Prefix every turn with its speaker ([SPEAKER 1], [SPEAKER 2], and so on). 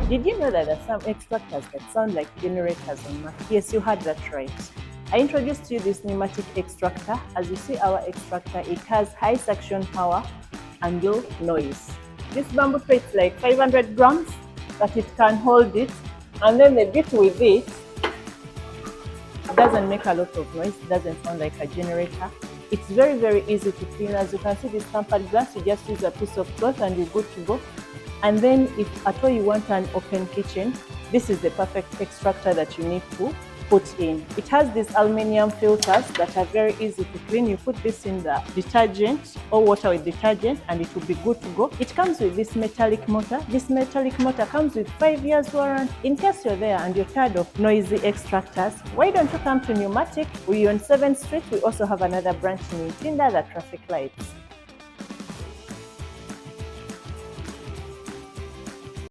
[SPEAKER 1] Did you know that there are some extractors that sound like generators on Mac? Yes, you heard that right. I introduced to you this pneumatic extractor. As you see our extractor, it has high suction power and low noise. This bamboo weighs like 500 grams, but it can hold it. And then the bit with it doesn't make a lot of noise, doesn't sound like a generator. It's very, very easy to clean. As you can see, this tampered glass, you just use a piece of cloth and you're good to go. And then if at all you want an open kitchen, this is the perfect extractor that you need to put in. It has these aluminum filters that are very easy to clean. You put this in the detergent or water with detergent and it will be good to go. It comes with this metallic motor. This metallic motor comes with 5 years warranty. In case you're there and you're tired of noisy extractors, why don't you come to Pneumatic? We're on 7th Street. We also have another branch in Tinda, the traffic lights.